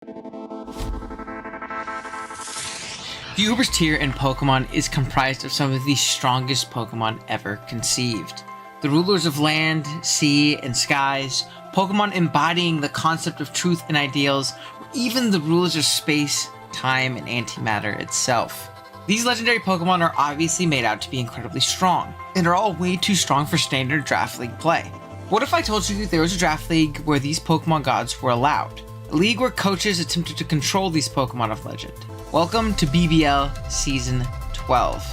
The Ubers tier in Pokemon is comprised of some of the strongest Pokemon ever conceived. The rulers of land, sea, and skies, Pokemon embodying the concept of truth and ideals, or even the rulers of space, time, and antimatter itself. These legendary Pokemon are obviously made out to be incredibly strong, and are all way too strong for standard Draft League play. What if I told you there was a Draft League where these Pokemon gods were allowed? A league where coaches attempted to control these Pokemon of legend. Welcome to BBL Season 12.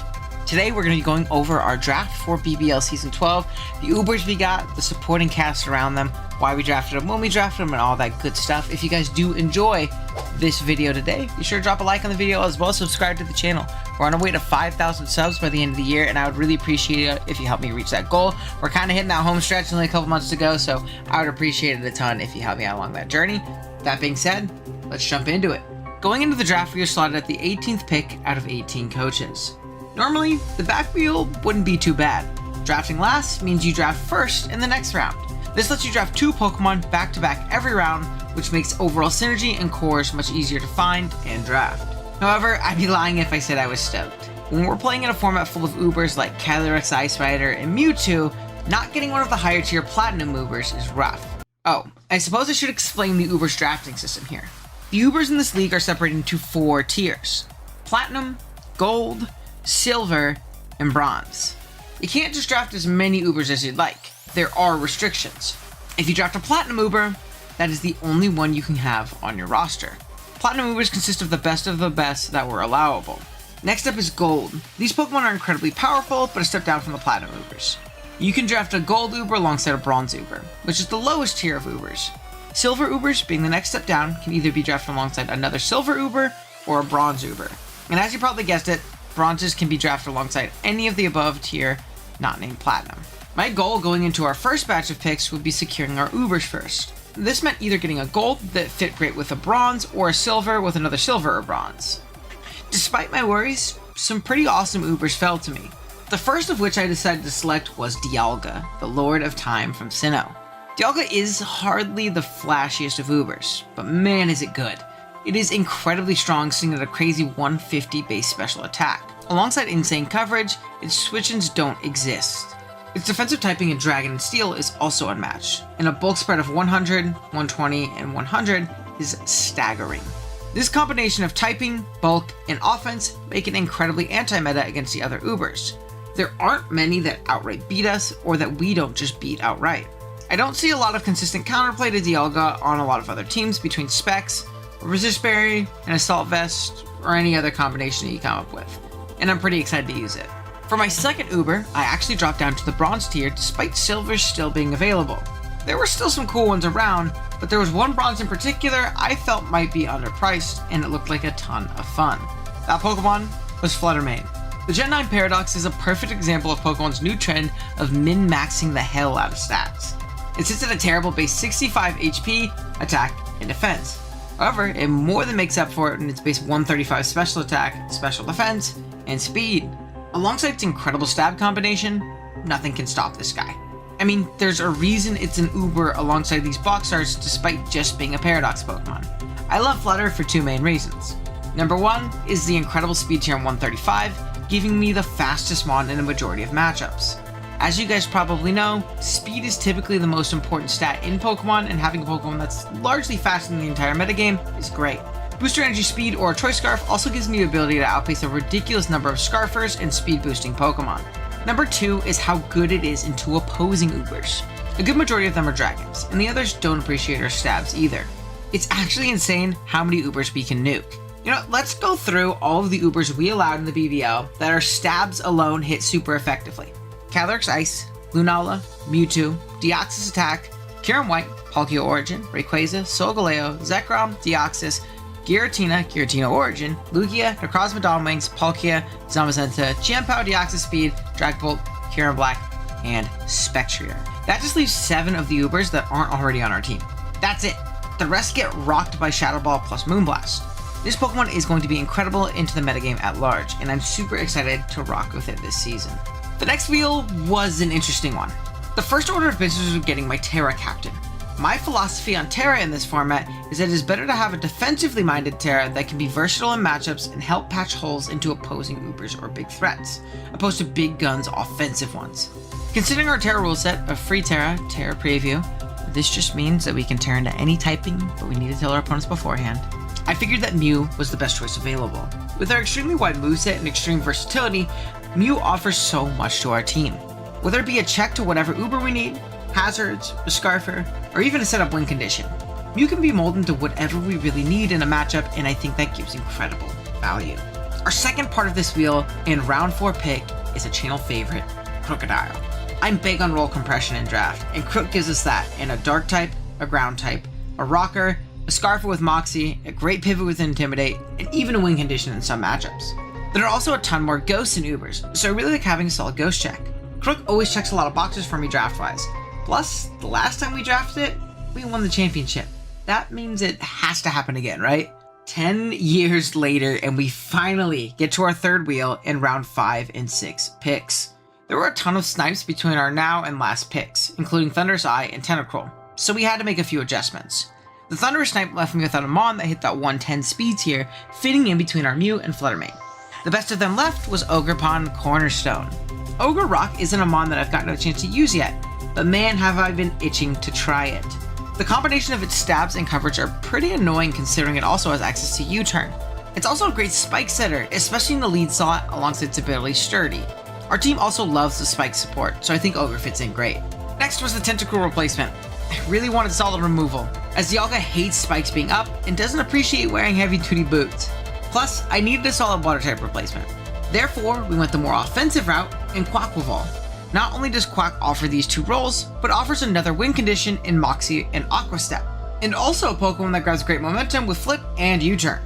Today we're going to be going over our draft for BBL Season 12, the Ubers we got, the supporting cast around them, why we drafted them, when we drafted them, and all that good stuff. If you guys do enjoy this video today, be sure to drop a like on the video as well as subscribe to the channel. We're on our way to 5,000 subs by the end of the year, and I would really appreciate it if you help me reach that goal. We're kind of hitting that home stretch, only a couple months to go, so I would appreciate it a ton if you help me out along that journey. That being said, let's jump into it. Going into the draft, we are slotted at the 18th pick out of 18 coaches. Normally, the back wheel wouldn't be too bad. Drafting last means you draft first in the next round. This lets you draft 2 Pokemon back-to-back every round, which makes overall synergy and cores much easier to find and draft. However, I'd be lying if I said I was stoked. When we're playing in a format full of Ubers like Calyrex Ice Rider and Mewtwo, not getting one of the higher tier Platinum Ubers is rough. Oh, I suppose I should explain the Ubers drafting system here. The Ubers in this league are separated into 4 tiers: Platinum, Gold, Silver, and Bronze. You can't just draft as many Ubers as you'd like. There are restrictions. If you draft a Platinum Uber, that is the only one you can have on your roster. Platinum Ubers consist of the best that were allowable. Next up is Gold. These Pokemon are incredibly powerful, but a step down from the Platinum Ubers. You can draft a Gold Uber alongside a Bronze Uber, which is the lowest tier of Ubers. Silver Ubers, being the next step down, can either be drafted alongside another Silver Uber or a Bronze Uber. And as you probably guessed it, Bronzes can be drafted alongside any of the above tier not named Platinum. My goal going into our first batch of picks would be securing our Ubers first. This meant either getting a Gold that fit great with a Bronze or a Silver with another Silver or Bronze. Despite my worries, some pretty awesome Ubers fell to me. The first of which I decided to select was Dialga, the Lord of Time from Sinnoh. Dialga is hardly the flashiest of Ubers, but man is it good. It is incredibly strong, sitting at a crazy 150 base special attack. Alongside insane coverage, its switch-ins don't exist. Its defensive typing in Dragon and Steel is also unmatched, and a bulk spread of 100, 120, and 100 is staggering. This combination of typing, bulk, and offense make it incredibly anti-meta against the other Ubers. There aren't many that outright beat us, or that we don't just beat outright. I don't see a lot of consistent counterplay to Dialga on a lot of other teams between Specs, a Resist Berry, an Assault Vest, or any other combination that you come up with, and I'm pretty excited to use it. For my second Uber, I actually dropped down to the Bronze tier despite Silver still being available. There were still some cool ones around, but there was one Bronze in particular I felt might be underpriced, and it looked like a ton of fun. That Pokemon was Fluttermane. The Gen 9 Paradox is a perfect example of Pokemon's new trend of min-maxing the hell out of stats. It sits at a terrible base 65 HP, attack, and defense. However, it more than makes up for it in its base 135 special attack, special defense, and speed. Alongside its incredible stab combination, nothing can stop this guy. I mean, there's a reason it's an Uber alongside these box arts despite just being a Paradox Pokemon. I love Flutter for 2 main reasons. Number 1 is the incredible speed tier on 135, giving me the fastest mon in a majority of matchups. As you guys probably know, speed is typically the most important stat in Pokemon, and having a Pokemon that's largely faster than the entire metagame is great. Booster Energy Speed or Choice Scarf also gives me the ability to outpace a ridiculous number of Scarfers and speed boosting Pokemon. Number 2 is how good it is into opposing Ubers. A good majority of them are Dragons, and the others don't appreciate our stabs either. It's actually insane how many Ubers we can nuke. You know, let's go through all of the Ubers we allowed in the BBL that our stabs alone hit super effectively. Calyrex Ice, Lunala, Mewtwo, Deoxys Attack, Kyurem White, Palkia Origin, Rayquaza, Solgaleo, Zekrom, Deoxys, Giratina Origin, Lugia, Necrozma Dawnwings, Palkia, Zamazenta, Chien-Pao Deoxys Speed, Dragapult, Kyurem Black, and Spectrier. That just leaves 7 of the Ubers that aren't already on our team. That's it. The rest get rocked by Shadow Ball plus Moonblast. This Pokemon is going to be incredible into the metagame at large, and I'm super excited to rock with it this season. The next wheel was an interesting one. The first order of business was getting my Terra Captain. My philosophy on Terra in this format is that it is better to have a defensively minded Terra that can be versatile in matchups and help patch holes into opposing Ubers or big threats, opposed to big guns offensive ones. Considering our Terra rule set of free Terra, Terra Preview, this just means that we can Terra into any typing, but we need to tell our opponents beforehand. I figured that Mew was the best choice available. With our extremely wide moveset and extreme versatility, Mew offers so much to our team. Whether it be a check to whatever Uber we need, hazards, a Scarfer, or even a setup win condition, Mew can be molded into whatever we really need in a matchup, and I think that gives incredible value. Our second part of this wheel in round 4 pick is a channel favorite, Crocodile. I'm big on roll compression in draft, and Crook gives us that in a dark type, a ground type, a rocker, a Scarfer with Moxie, a great pivot with Intimidate, and even a win condition in some matchups. There are also a ton more ghosts and Ubers, so I really like having a solid ghost check. Crook always checks a lot of boxes for me draft-wise. Plus, the last time we drafted it, we won the championship. That means it has to happen again, right? 10 years later, and we finally get to our third wheel in round 5 and 6 picks. There were a ton of snipes between our now and last picks, including Thunderous Eye and Tentacruel, so we had to make a few adjustments. The Thunderous Snipe left me without a Mon that hit that 110 speed tier, fitting in between our Mew and Fluttermane. The best of them left was Ogerpon Cornerstone. Ogre Rock isn't a Mon that I've gotten a chance to use yet, but man have I been itching to try it. The combination of its stabs and coverage are pretty annoying considering it also has access to U-turn. It's also a great spike setter, especially in the lead slot alongside its ability Sturdy. Our team also loves the spike support, so I think Ogre fits in great. Next was the Tentacruel replacement. I really wanted solid removal, as Dialga hates spikes being up and doesn't appreciate wearing heavy-duty boots. Plus, I needed a solid water type replacement. Therefore, we went the more offensive route in Quaquaval. Not only does Quack offer these two roles, but offers another win condition in Moxie and Aqua Step, and also a Pokemon that grabs great momentum with Flip and U-turn.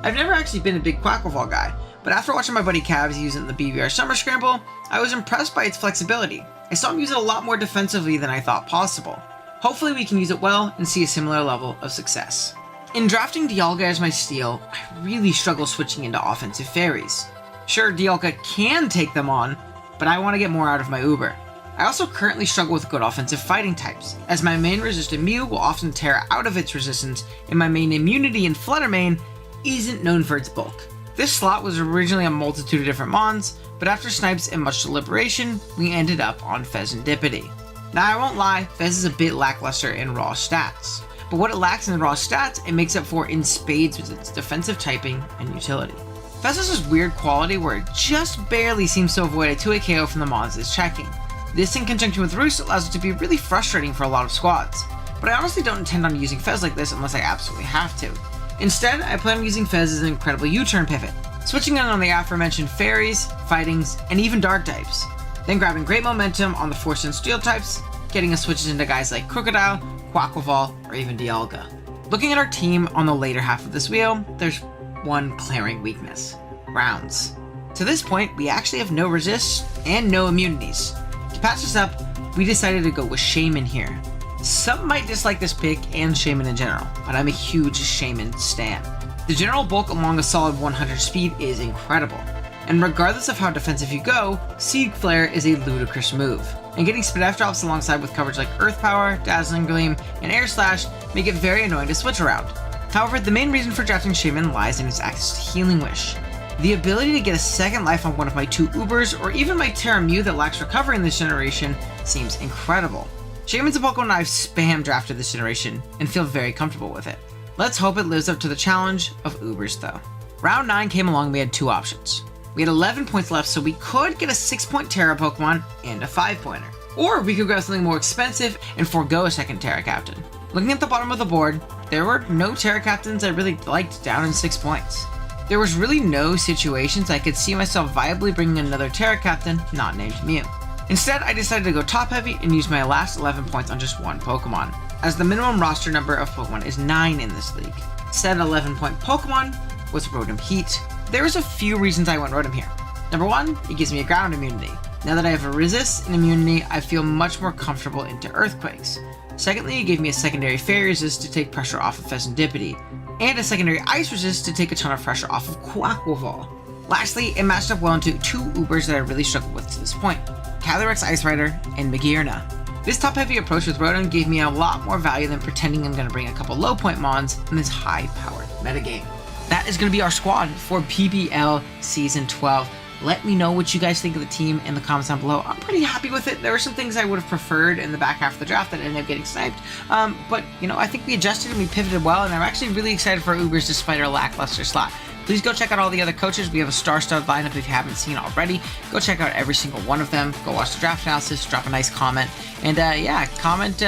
I've never actually been a big Quaquaval guy, but after watching my buddy Cavs use it in the BBR Summer Scramble, I was impressed by its flexibility. I saw him use it a lot more defensively than I thought possible. Hopefully we can use it well and see a similar level of success. In drafting Dialga as my steal, I really struggle switching into offensive fairies. Sure, Dialga can take them on, but I want to get more out of my Uber. I also currently struggle with good offensive fighting types, as my main resistant Mew will often tear out of its resistance, and my main immunity in Fluttermane isn't known for its bulk. This slot was originally a multitude of different Mons, but after snipes and much deliberation, we ended up on Fezandipity. Now I won't lie, Fez is a bit lackluster in raw stats, but what it lacks in raw stats, it makes up for in spades with its defensive typing and utility. Fez has this weird quality where it just barely seems to avoid a 2-hit KO from the Mons it's checking. This in conjunction with Roost allows it to be really frustrating for a lot of squads, but I honestly don't intend on using Fez like this unless I absolutely have to. Instead, I plan on using Fez as an incredible U-turn pivot, switching in on the aforementioned fairies, fightings, and even dark types, then grabbing great momentum on the force and steel types, getting us switches into guys like Crocodile, Quaquaval, or even Dialga. Looking at our team on the later half of this wheel, there's one glaring weakness: rounds. To this point, we actually have no resists and no immunities. To patch this up, we decided to go with Shaman here. Some might dislike this pick and Shaman in general, but I'm a huge Shaman stan. The general bulk along a solid 100 speed is incredible, and regardless of how defensive you go, Seed Flare is a ludicrous move, and getting Spit F drops alongside with coverage like Earth Power, Dazzling Gleam, and Air Slash make it very annoying to switch around. However, the main reason for drafting Shaman lies in its access to Healing Wish. The ability to get a second life on one of my two Ubers, or even my Terra Mew that lacks recovery in this generation, seems incredible. Shaman's a Pokemon I've spam drafted this generation, and feel very comfortable with it. Let's hope it lives up to the challenge of Ubers though. Round 9 came along, we had two options. We had 11 points left, so we could get a 6-point Terra Pokemon and a 5-pointer. Or we could grab something more expensive and forego a second Terra Captain. Looking at the bottom of the board, there were no Terra Captains I really liked down in 6 points. There was really no situations I could see myself viably bringing another Terra Captain not named Mew. Instead, I decided to go top heavy and use my last 11 points on just one Pokemon, as the minimum roster number of Pokemon is 9 in this league. Said 11-point Pokemon was Rotom Heat. There was a few reasons I went Rotom here. Number 1, it gives me a ground immunity. Now that I have a resist and immunity, I feel much more comfortable into Earthquakes. Secondly, it gave me a secondary Fairy resist to take pressure off of Fezandipity, and a secondary Ice resist to take a ton of pressure off of Quaquaval. Lastly, it matched up well into two Ubers that I really struggled with to this point: Calyrex Ice Rider and Magearna. This top-heavy approach with Rotom gave me a lot more value than pretending I'm going to bring a couple low-point Mons in this high-powered metagame. That is going to be our squad for BBL Season 12. Let me know what you guys think of the team in the comments down below. I'm pretty happy with it. There were some things I would have preferred in the back half of the draft that ended up getting sniped. But, you know, I think we adjusted and we pivoted well, and I'm actually really excited for Ubers despite our lackluster slot. Please go check out all the other coaches. We have a star-studded lineup if you haven't seen already. Go check out every single one of them. Go watch the draft analysis, drop a nice comment, and yeah, comment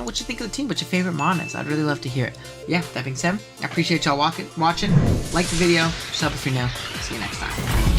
what you think of the team, what your favorite mon is. I'd really love to hear it. Yeah, that being said, I appreciate y'all watching. Like the video, sub if you're new. See you next time.